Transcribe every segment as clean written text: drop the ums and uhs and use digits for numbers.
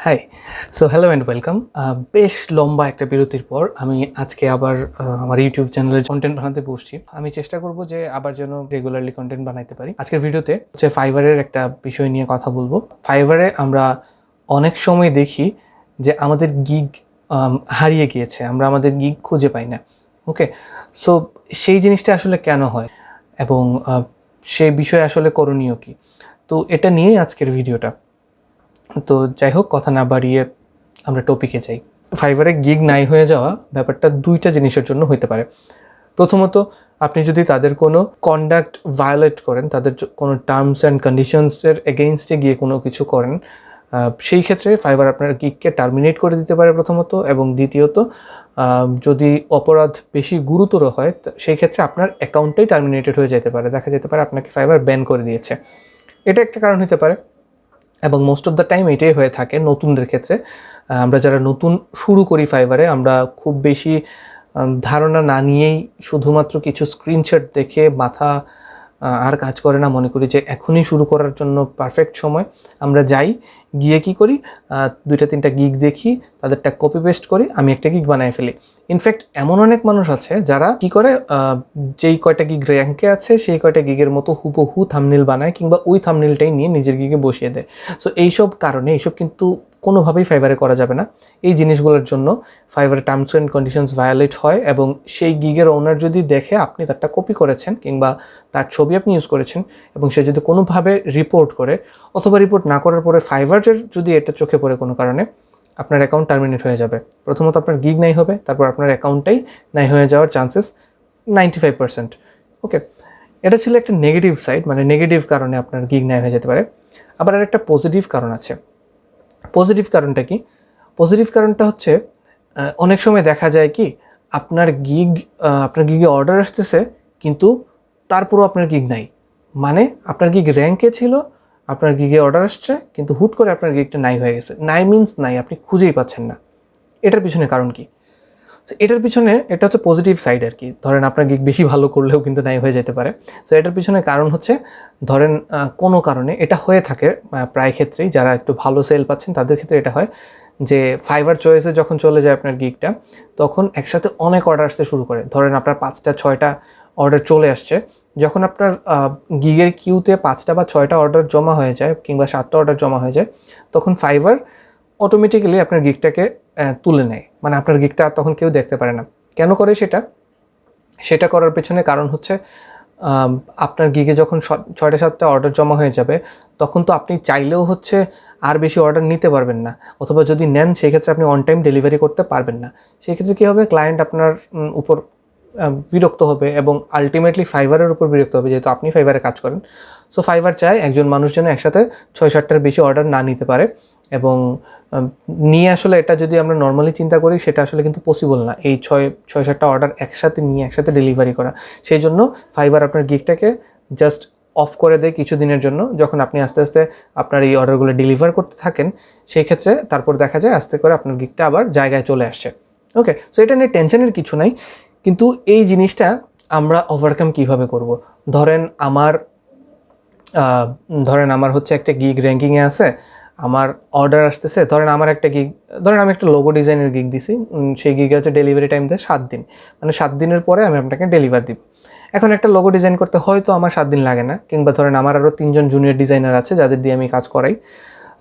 High. So hello and welcome. বেশ লম্বা একটা বিরতির পর আমি আজকে আবার আমার ইউটিউব চ্যানেলে কন্টেন্ট বানাতে বসছি। আমি চেষ্টা করব যে আবার যেন রেগুলারলি কন্টেন্ট বানাইতে পারি। আজকের ভিডিওতে হচ্ছে ফাইবারের একটা বিষয় নিয়ে কথা বলবো। ফাইবারে আমরা অনেক সময় দেখি যে আমাদের গিগ হারিয়ে গিয়েছে, আমরা আমাদের গিগ খুঁজে পাই না। ওকে, সো সেই জিনিসটা আসলে কেন হয় এবং সেই বিষয়ে আসলে করণীয় কী, তো এটা নিয়েই আজকের ভিডিওটা। তো যাই হোক, কথা না বাড়িয়ে আমরা টপিকে যাই। ফাইবারে গিগ নাই হয়ে যাওয়া ব্যাপারটা দুইটা জিনিসের জন্য হইতে পারে। প্রথমত, আপনি যদি তাদের কোনো কন্ডাক্ট ভায়োলেট করেন, তাদের কোনো টার্মস অ্যান্ড কন্ডিশনসের এগেইনস্টে গিয়ে কোনো কিছু করেন, সেই ক্ষেত্রে ফাইবার আপনার গিগকে টার্মিনেট করে দিতে পারে প্রথমত, এবং দ্বিতীয়ত যদি অপরাধ বেশি গুরুতর হয় সেই ক্ষেত্রে আপনার অ্যাকাউন্টটাই টার্মিনেটেড হয়ে যেতে পারে। দেখা যেতে পারে আপনাকে ফাইবার ব্যান করে দিয়েছে। এটা একটা কারণ হতে পারে, এবং মোস্ট অফ দ্য টাইম এটাই হয়ে থাকে নতুনদের ক্ষেত্রে। আমরা যারা নতুন শুরু করি ফাইবারে, আমরা খুব বেশি ধারণা না নিয়েই শুধুমাত্র কিছু স্ক্রিনশট দেখে মাথা আর কাজ করে না, মনে করি যে এখনই শুরু করার জন্য পারফেক্ট সময়। আমরা যাই, গিয়ে কি করি, 2-3টা গিগ দেখি, তাদেরটা কপি পেস্ট করি, আমি একটা গিগ বানায় ফেলি। ইনফ্যাক্ট এমন অনেক মানুষ আছে যারা কি করে, যেই কয়টা গিগ র্যাঙ্কে আছে সেই কয়টা গিগের মতো হুবহু থাম্বনেল বানায়, কিংবা ওই থাম্বনেলটাই নিয়ে নিজের গিগে বসিয়ে দেয়। সো এইসব কারণে এইসব কিন্তু কোনোভাবেই ফাইবারে করা যাবে না। এই জিনিসগুলোর জন্য ফাইবারের টার্মস অ্যান্ড কন্ডিশনস ভায়োলেট হয়, এবং সেই গিগের ওনার যদি দেখে আপনি তারটা কপি করেছেন কিংবা তার ছবি আপনি ইউজ করেছেন, এবং সে যদি কোনোভাবে রিপোর্ট করে, অথবা রিপোর্ট না করার পরে ফাইবারের যদি এটা চোখে পড়ে কোনো কারণে, আপনার অ্যাকাউন্ট টার্মিনেট হয়ে যাবে। প্রথমত আপনার গিগ নাই হবে, তারপর আপনার অ্যাকাউন্টটাই নাই হয়ে যাওয়ার চান্সেস 95%। ওকে, এটা ছিল একটা নেগেটিভ সাইড, মানে নেগেটিভ কারণে আপনার গিগ নাই হয়ে যেতে পারে। আবার আর একটা পজিটিভ কারণ আছে। পজিটিভ কারণটা কি? পজিটিভ কারণটা হচ্ছে, অনেক সময় দেখা যায় কি, আপনার গিগে অর্ডার আসতেছে, কিন্তু তারপরও আপনার গিগ নাই। মানে আপনার গিগ র্যাঙ্কে ছিল, আপনার গিগে অর্ডার আসছে, কিন্তু হুট করে আপনার গিগটা নাই হয়ে গেছে। নাই মিন্স নাই, আপনি খুঁজেই পাচ্ছেন না। এটার পিছনে কারণ কি? এটার পিছনে, এটা হচ্ছে পজিটিভ সাইড আর কি। ধরেন আপনার গিগ বেশি ভালো করলেও কিন্তু নাই হয়ে যেতে পারে। সো এটার পিছনে কারণ হচ্ছে, ধরেন কোনো কারণে এটা হয়ে থাকে প্রায় ক্ষেত্রেই, যারা একটু ভালো সেল পাচ্ছেন তাদের ক্ষেত্রে এটা হয় যে ফাইবার চয়েসে যখন চলে যায় আপনার গিগটা, তখন একসাথে অনেক অর্ডার আসতে শুরু করে। ধরেন আপনার 5টা-6টা অর্ডার চলে আসছে। যখন আপনার গিগের কিউতে 5টা বা 6টা অর্ডার জমা হয়ে যায়, কিংবা 7টা অর্ডার জমা হয়ে যায়, তখন ফাইবার অটোমেটিক্যালি আপনার গিগটাকে তুলে নেয়। মানে আপনার গিগটা আর তখন কেউ দেখতে পারে না। কেন করে সেটা করার পেছনে কারণ হচ্ছে, আপনার গিগে যখন 6টা-7টা অর্ডার জমা হয়ে যাবে, তখন তো আপনি চাইলেও হচ্ছে আর বেশি অর্ডার নিতে পারবেন না, অথবা যদি নেন সেই ক্ষেত্রে আপনি অন টাইম ডেলিভারি করতে পারবেন না। সেই ক্ষেত্রে কী হবে, ক্লায়েন্ট আপনার উপর বিরক্ত হবে, এবং আলটিমেটলি ফাইবারের উপর বিরক্ত হবে, যেহেতু আপনি ফাইবারে কাজ করেন। সো ফাইবার চায় একজন মানুষ যেন একসাথে 6-7টার বেশি অর্ডার না নিতে পারে, এবং নিয়ে আসলে এটা যদি আমরা নর্মালি চিন্তা করি, সেটা আসলে কিন্তু পসিবল না, এই 6-7টা অর্ডার একসাথে নিয়ে একসাথে ডেলিভারি করা। সেই জন্য ফাইবার আপনার গিগটাকে জাস্ট অফ করে দেয় কিছুদিনের জন্য। যখন আপনি আস্তে আস্তে আপনার এই অর্ডারগুলো ডেলিভার করতে থাকেন, সেই ক্ষেত্রে তারপর দেখা যায় আস্তে করে আপনার গিগটা আবার জায়গায় চলে আসছে। ওকে, সো এটা নিয়ে টেনশনের কিছু নাই, কিন্তু এই জিনিসটা আমরা ওভারকাম কিভাবে করব? ধরেন আমার হচ্ছে একটা গিগ র্যাঙ্কিংয়ে আছে, আমার অর্ডার আসতেছে। ধরেন আমি একটা লোগো ডিজাইনের গিগ দিছি, সেই গিগে হচ্ছে ডেলিভারি টাইম দেয় 7 দিন। মানে 7 দিনের পরে আমি আপনাকে ডেলিভার দিব। এখন একটা লোগো ডিজাইন করতে হয়তো আমার 7 দিন লাগে না, কিংবা ধরেন আমার আরও 3জন জুনিয়র ডিজাইনার আছে যাদের দিয়ে আমি কাজ করাই।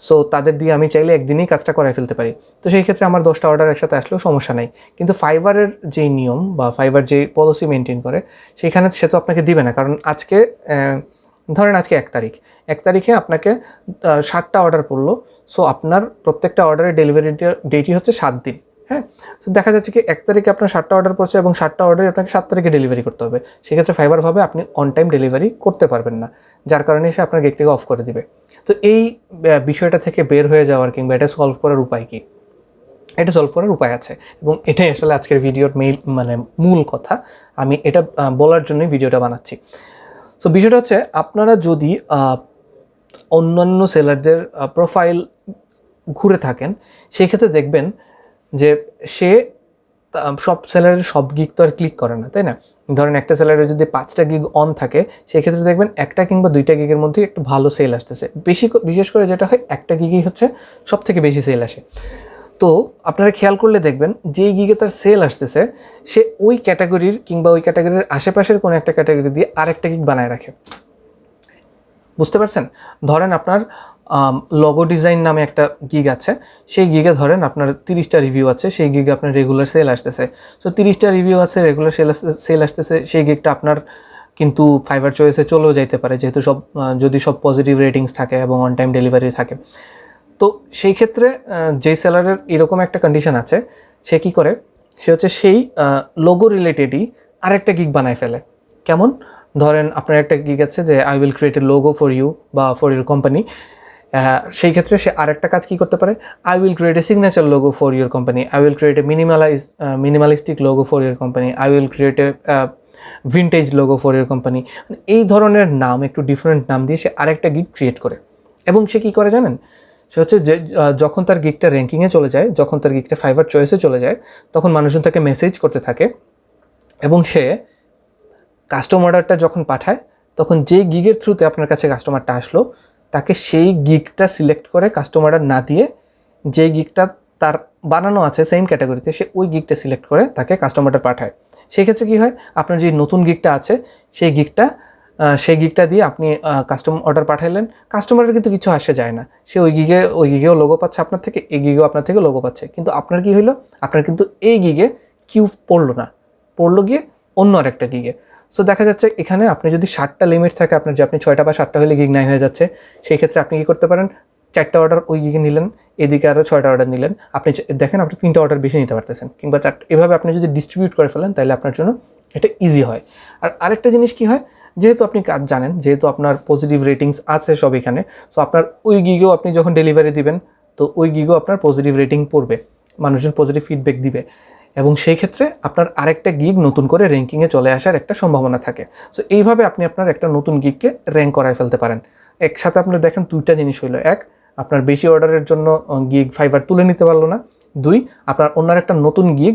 সো তাদের দিয়ে আমি চাইলে একদিনেই কাজটা করাই ফেলতে পারি। তো সেই ক্ষেত্রে আমার 10টা অর্ডার একসাথে আসলেও সমস্যা নাই। কিন্তু ফাইবারের যেই নিয়ম, বা ফাইবার যে পলিসি মেনটেন করে, সেখানে সে তো আপনাকে দিবে না। কারণ ধরেন আজকে 1 তারিখে আপনাকে 7টা অর্ডার পড়লো। সো আপনার প্রত্যেকটা অর্ডারের ডেলিভারি ডেটই হচ্ছে 7 দিন। হ্যাঁ, তো দেখা যাচ্ছে কি 1 তারিখে আপনার 7টা অর্ডার পড়ছে, এবং 7টা অর্ডারই আপনাকে 7 তারিখে ডেলিভারি করতে হবে। সেক্ষেত্রে ফাইবার ভাবে আপনি অন টাইম ডেলিভারি করতে পারবেন না, যার কারণে সে আপনার গিগটাকে অফ করে দিবে। তো এই বিষয়টা থেকে বের হয়ে যাওয়ার, কিংবা এটা সলভ করার উপায় কি? এটা সলভ করার উপায় আছে, এবং এটাই আসলে আজকের ভিডিওর মূল কথা। আমি এটা বলার জন্যই ভিডিওটা বানাচ্ছি। সো বিষয়টা হচ্ছে, আপনারা যদি অন্যান্য সেলারদের প্রোফাইল ঘুরে থাকেন, সেই ক্ষেত্রে দেখবেন যে সে সব সেলারের সব গিগ তো আর ক্লিক করে না, তাই না? ধরেন একটা সেলারে যদি 5টা গিগ অন থাকে, সেই ক্ষেত্রে দেখবেন 1টা কিংবা 2টা গিগের মধ্যে একটু ভালো সেল আসতেছে। বিশেষ করে যেটা হয় 1টা গিগই হচ্ছে সব থেকে বেশি সেল আসে। তো আপনারা খেয়াল করলে দেখবেন যেই গিগে তার সেল আসতেছে, সে ওই ক্যাটাগরির কিংবা ওই ক্যাটাগরির আশেপাশের কোনো একটা ক্যাটাগরি দিয়ে আরেকটা গিগ বানায় রাখে। বুঝতে পারছেন? ধরেন আপনার লোগো ডিজাইন নামে একটা গিগ আছে, সেই গিগে ধরেন আপনার 30টা রিভিউ আছে, সেই গিগে আপনার রেগুলার সেল আসতেছে। সো 30টা রিভিউ আছে, রেগুলার সেল আসতেছে, সেই গিগটা আপনার কিন্তু ফাইবার চয়েসে চলেও যাইতে পারে, যেহেতু যদি সব পজিটিভ রেটিংস থাকে এবং অন টাইম ডেলিভারি থাকে। তো সেই ক্ষেত্রে যেই সেলারের এরকম একটা কন্ডিশন আছে, সে কী করে, সে হচ্ছে সেই লোগো রিলেটেডই আরেকটা গিগ বানায় ফেলে। কেমন? ধরেন আপনার একটা গিগ আছে যে I will create a logo for you বা ফর ইউর কোম্পানি। সেই ক্ষেত্রে সে আরেকটা কাজ কী করতে পারে, I will create a signature logo for your company, I will create a minimalistic logo for your company, I will create a vintage logo for your company. এই ধরনের নাম, একটু ডিফারেন্ট নাম দিয়ে সে আরেকটা গিগ ক্রিয়েট করে। এবং সে কী করে জানেন? সে হচ্ছে যে যখন তার গিগটা র্যাঙ্কিংয়ে চলে যায়, যখন তার গিগটা ফাইবার চয়েসে চলে যায়, তখন মানুষজন তাকে মেসেজ করতে থাকে এবং সে কাস্টম অর্ডারটা যখন পাঠায়, তখন যেই গিগের থ্রুতে আপনার কাছে কাস্টমারটা আসলো, তাকে সেই গিগটা সিলেক্ট করে কাস্টম অর্ডার না দিয়ে, যেই গিগটা তার বানানো আছে সেম ক্যাটাগরিতে, সে ওই গিগটা সিলেক্ট করে তাকে কাস্টম অর্ডার পাঠায়। সেই ক্ষেত্রে কী হয়, আপনার যে নতুন গিগটা আছে সেই গিগটা দিয়ে আপনি কাস্টম অর্ডার পাঠাইলেন, কাস্টমারের কিন্তু কিছু আসে যায় না, সে ওই গিগেও লোগো পাচ্ছে আপনার থেকে, এই গিগেও আপনার থেকে লোগো পাচ্ছে। কিন্তু আপনার কী হইলো, আপনার কিন্তু এই গিগে কিউ পড়লো না, পড়লো গিয়ে অন্য আরেকটা গিগে। সো দেখা যাচ্ছে এখানে আপনি যদি 60টা লিমিট থাকে আপনার, যে আপনি 6টা বা 7টা হলে গিগ নাই হয়ে যাচ্ছে, সেই ক্ষেত্রে আপনি কী করতে পারেন, 4টা অর্ডার ওই গিগে নিলেন, এদিকে আরও 6টা অর্ডার নিলেন, আপনি দেখেন আপনি 3টা অর্ডার বেশি নিতে পারতেছেন, কিংবা 4টা। এভাবে আপনি যদি ডিস্ট্রিবিউট করে ফেলেন, তাহলে আপনার জন্য এটা ইজি হয়। আর আরেকটা জিনিস কী হয়, যেহেতু আপনি কাজ জানেন, যেহেতু আপনার পজিটিভ রেটিংস আছে সব এখানে, সো আপনার ওই গিগেও আপনি যখন ডেলিভারি দিবেন, তো ওই গিগেও আপনার পজিটিভ রেটিং পড়বে, মানুষজন পজিটিভ ফিডব্যাক দিবে, এবং সেই ক্ষেত্রে আপনার আরেকটা গিগ নতুন করে র্যাঙ্কিংয়ে চলে আসার একটা সম্ভাবনা থাকে। সো এইভাবে আপনি আপনার একটা নতুন গিগকে র্যাঙ্ক করায় ফেলতে পারেন। একসাথে আপনার দেখেন 2টা জিনিস হইলো, এক, আপনার বেশি অর্ডারের জন্য গিগ ফাইবার তুলে নিতে পারলো না, 2, আপনার অন্য একটা নতুন গিগ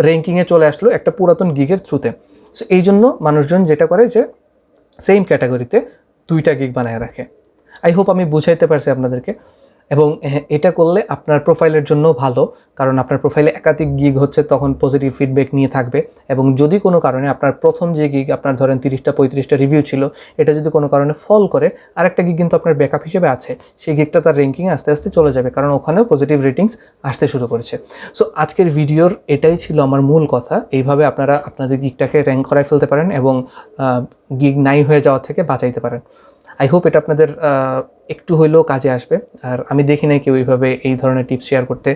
র্যাঙ্কিংয়ে চলে আসলো একটা পুরাতন গিগের থ্রুতে। সো এই জন্য মানুষজন যেটা করে যে সেম ক্যাটাগরিতে 2টা গিগ বানায় রাখে। আই হোপ আমি বুঝাইতে পারছি আপনাদেরকে। এবং এটা করলে আপনার প্রোফাইলের জন্য ভালো, কারণ আপনার প্রোফাইলে একাধিক গিগ হচ্ছে, তখন পজিটিভ ফিডব্যাক নিয়ে থাকবে। এবং যদি কোনো কারণে আপনার প্রথম যে গিগ, আপনার ধরেন 30টা-35টা রিভিউ ছিল, এটা যদি কোনো কারণে ফল করে, আরেকটা গিগ কিন্তু আপনার ব্যাকআপ হিসেবে আছে, সেই গিগটা তার র্যাঙ্কিংয়ে আস্তে আস্তে চলে যাবে, কারণ ওখানেও পজিটিভ রেটিংস আসতে শুরু করেছে। সো আজকের ভিডিওর এটাই ছিল আমার মূল কথা। এইভাবে আপনারা আপনাদের গিগটাকে র্যাঙ্ক করায় ফেলতে পারেন এবং গিগ নাই হয়ে যাওয়া থেকে বাঁচাইতে পারেন। আই হোপ এটা আপনাদের একটু হইলেও কাজে আসবে। আর আমি দেখি নাই কেউ এইভাবে এই ধরনের টিপস শেয়ার করতে,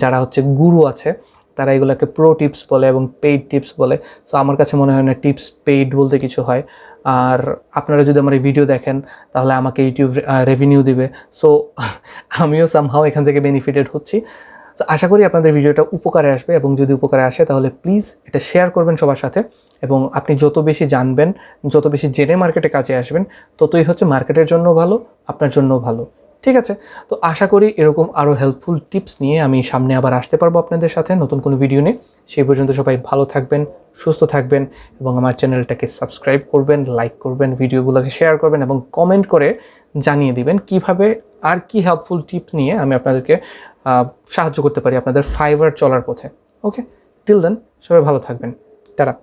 যারা হচ্ছে গুরু আছে, তারা এগুলোকে প্রো টিপস বলে এবং পেইড টিপস বলে। সো আমার কাছে মনে হয় না টিপস পেইড বলতে কিছু হয়। আর আপনারা যদি আমার এই ভিডিও দেখেন, তাহলে আমাকে ইউটিউব রেভিনিউ দিবে। সো আমিও সামহাও এখান থেকে বেনিফিটেড হচ্ছি। তো আশা করি আপনাদের ভিডিওটা উপকারে আসবে, এবং যদি উপকারে আসে তাহলে প্লিজ এটা শেয়ার করবেন সবার সাথে। এবং আপনি যত বেশি জানবেন, যত বেশি জেনে মার্কেটে কাজে আসবেন, ততই হচ্ছে মার্কেটের জন্য ভালো, আপনার জন্য ভালো। ঠিক আছে? তো আশা করি এরকম আরও হেল্পফুল টিপস নিয়ে আমি সামনে আবার আসতে পারবো আপনাদের সাথে নতুন কোনো ভিডিও নিয়ে। সেই পর্যন্ত সবাই ভালো থাকবেন, সুস্থ থাকবেন, এবং আমার চ্যানেলটাকে সাবস্ক্রাইব করবেন, লাইক করবেন, ভিডিওগুলোকে শেয়ার করবেন, এবং কমেন্ট করে জানিয়ে দিবেন কিভাবে আর কি হেল্পফুল টিপ নিয়ে আমি আপনাদেরকে সাহায্য করতে পারি আপনাদের ফাইবার চলার পথে। ওকে, টিল দেন সবাই ভালো থাকবেন। টাটা।